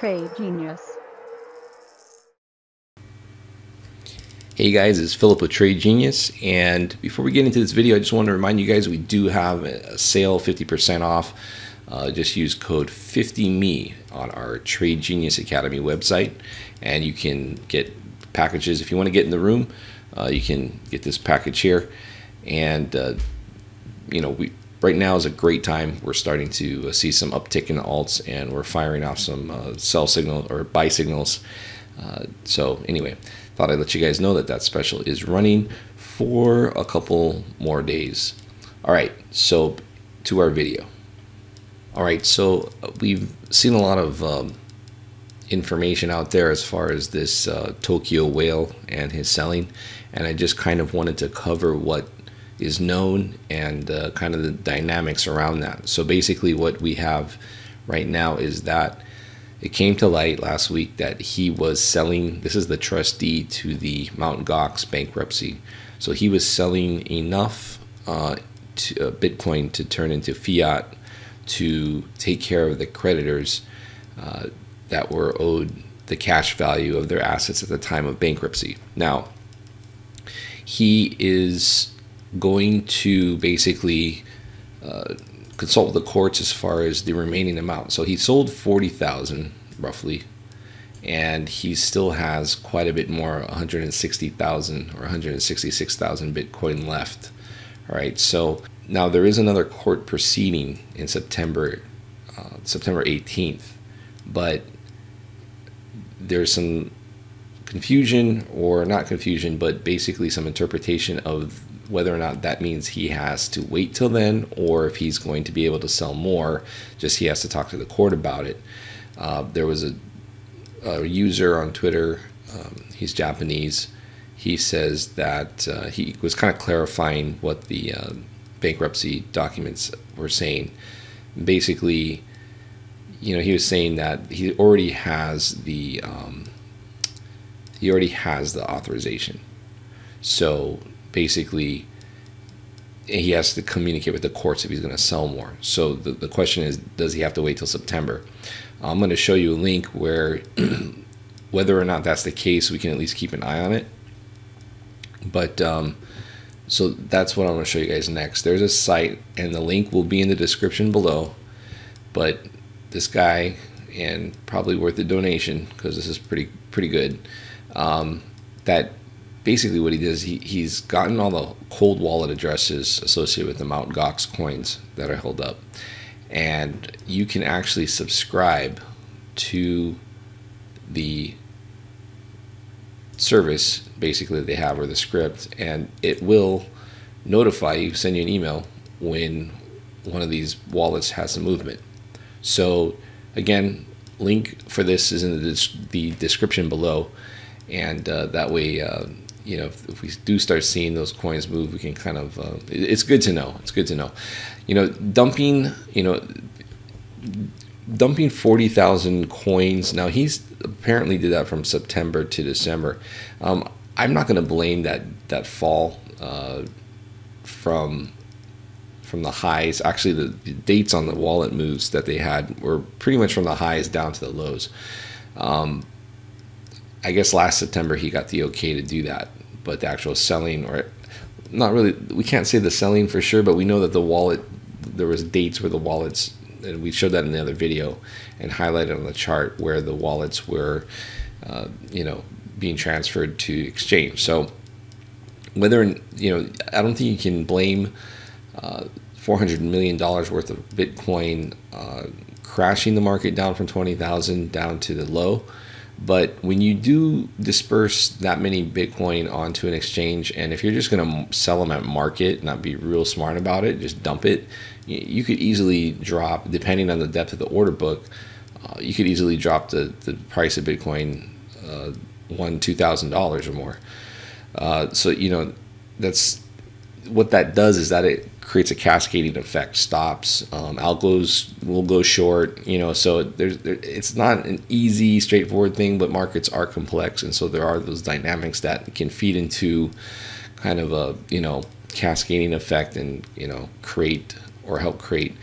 Trade Genius. Hey guys, it's Philip with Trade Genius, and before we get into this video, I just want to remind you guys we do have a sale, 50% off. Just use code 50ME on our Trade Genius Academy website, and you can get packages. If you want to get in the room, you can get this package here. And right now is a great time. We're starting to see some uptick in the alts, and we're firing off some sell signal or buy signals. So anyway, thought I'd let you guys know that that special is running for a couple more days. All right, so to our video. All right, so we've seen a lot of information out there as far as this Tokyo whale and his selling, and I just kind of wanted to cover what is known and kind of the dynamics around that. So basically what we have right now is that it came to light last week that he was selling, this is the trustee to the Mt. Gox bankruptcy. So he was selling enough Bitcoin to turn into fiat to take care of the creditors that were owed the cash value of their assets at the time of bankruptcy. Now, he is going to basically consult the courts as far as the remaining amount. So he sold 40,000 roughly, and he still has quite a bit more, 160,000 or 166,000 Bitcoin left. All right, so now there is another court proceeding in September 18th, but there's some confusion, or not confusion, but basically some interpretation of whether or not that means he has to wait till then, or if he's going to be able to sell more, just he has to talk to the court about it. There was a user on Twitter, he's Japanese. He says that he was kind of clarifying what the bankruptcy documents were saying. Basically, he was saying that he already has the authorization. So basically, he has to communicate with the courts if he's going to sell more. So the question is, does he have to wait till September? I'm going to show you a link where whether or not that's the case, we can at least keep an eye on it. But so that's what I'm going to show you guys next. There's a site, and the link will be in the description below. But this guy, and probably worth a donation because this is pretty good, that basically what he does, he's gotten all the cold wallet addresses associated with the Mt. Gox coins that are held up, and you can actually subscribe to the service basically that they have, or the script, and it will notify you, send you an email when one of these wallets has a movement. So again, link for this is in the description below, and that way if we do start seeing those coins move, we can kind of it's good to know. It's good to know. Dumping 40,000 coins. Now he's apparently did that from September to December. I'm not going to blame that fall from the highs. Actually, the dates on the wallet moves that they had were pretty much from the highs down to the lows. I guess last September he got the okay to do that, but the actual selling, or not really, we can't say the selling for sure, but we know that the wallet, there was dates where the wallets, and we showed that in the other video and highlighted on the chart where the wallets were being transferred to exchange. So whether, I don't think you can blame $400 million worth of Bitcoin crashing the market down from 20,000 down to the low. But when you do disperse that many Bitcoin onto an exchange, and if you're just going to sell them at market, not be real smart about it, just dump it, you could easily drop, depending on the depth of the order book, you could easily drop the price of Bitcoin $2,000 or more. So that's what that does, is that it creates a cascading effect. Stops, algos will go short, so it's not an easy, straightforward thing, but markets are complex, and so there are those dynamics that can feed into kind of a cascading effect, and create or help create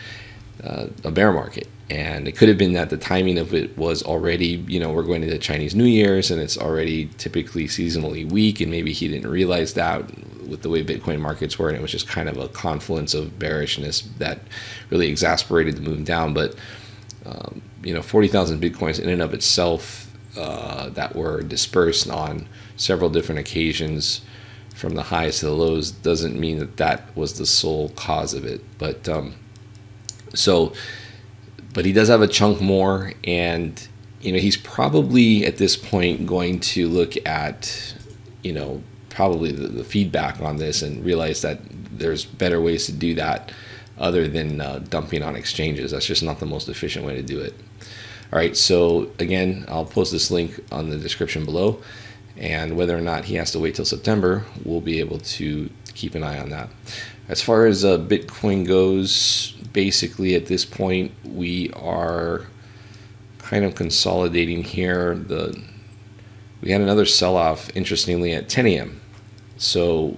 a bear market. And it could have been that the timing of it was already, we're going to the Chinese New Year's and it's already typically seasonally weak, and maybe he didn't realize that with the way Bitcoin markets were, and it was just kind of a confluence of bearishness that really exasperated the move down. But 40,000 Bitcoins in and of itself that were dispersed on several different occasions from the highs to the lows doesn't mean that that was the sole cause of it. But but he does have a chunk more, and he's probably at this point going to look at probably the feedback on this and realize that there's better ways to do that other than dumping on exchanges. That's just not the most efficient way to do it. All right, so again, I'll post this link on the description below, and whether or not he has to wait till September, we'll be able to keep an eye on that. As far as Bitcoin goes, basically at this point we are kind of consolidating here. We had another sell-off, interestingly, at 10 a.m. So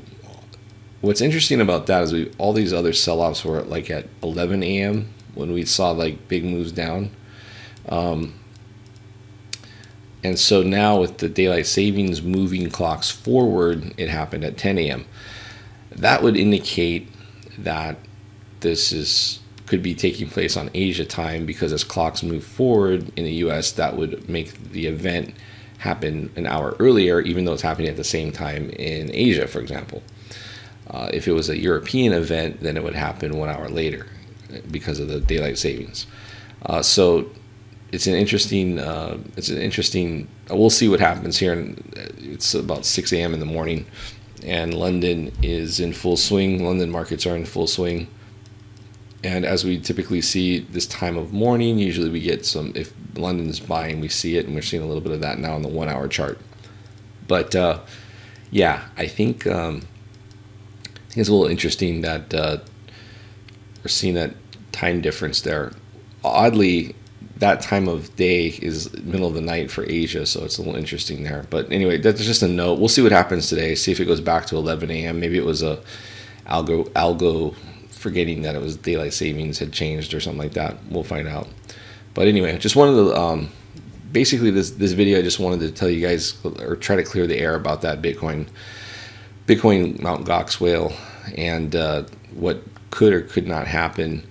what's interesting about that is all these other sell-offs were at 11 a.m. when we saw big moves down. And so now with the daylight savings moving clocks forward, it happened at 10 a.m. That would indicate that this could be taking place on Asia time, because as clocks move forward in the US, that would make the event happen an hour earlier, even though it's happening at the same time in Asia, for example. If it was a European event, then it would happen 1 hour later because of the daylight savings. So it's an interesting, we'll see what happens here. It's about 6 a.m. in the morning, and London is in full swing. London markets are in full swing. And as we typically see this time of morning, usually we get some, if London is buying, we see it, and we're seeing a little bit of that now on the 1 hour chart. But yeah, I think it's a little interesting that we're seeing that time difference there. Oddly, that time of day is middle of the night for Asia, so it's a little interesting there. But anyway, that's just a note. We'll see what happens today, see if it goes back to 11 a.m. Maybe it was a algo forgetting that it was daylight savings had changed or something like that. We'll find out. But anyway, just wanted to basically this video, I just wanted to tell you guys, or try to clear the air about that Bitcoin Mt. Gox whale, and what could or could not happen.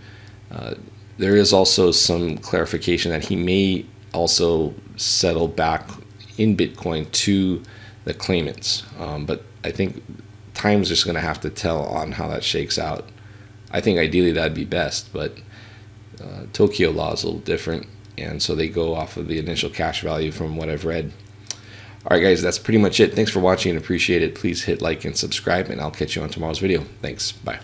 There is also some clarification that he may also settle back in Bitcoin to the claimants, but I think time's just going to have to tell on how that shakes out. I think ideally that'd be best, but Tokyo law is a little different, and so they go off of the initial cash value from what I've read. All right, guys, that's pretty much it. Thanks for watching and appreciate it. Please hit like and subscribe, and I'll catch you on tomorrow's video. Thanks. Bye.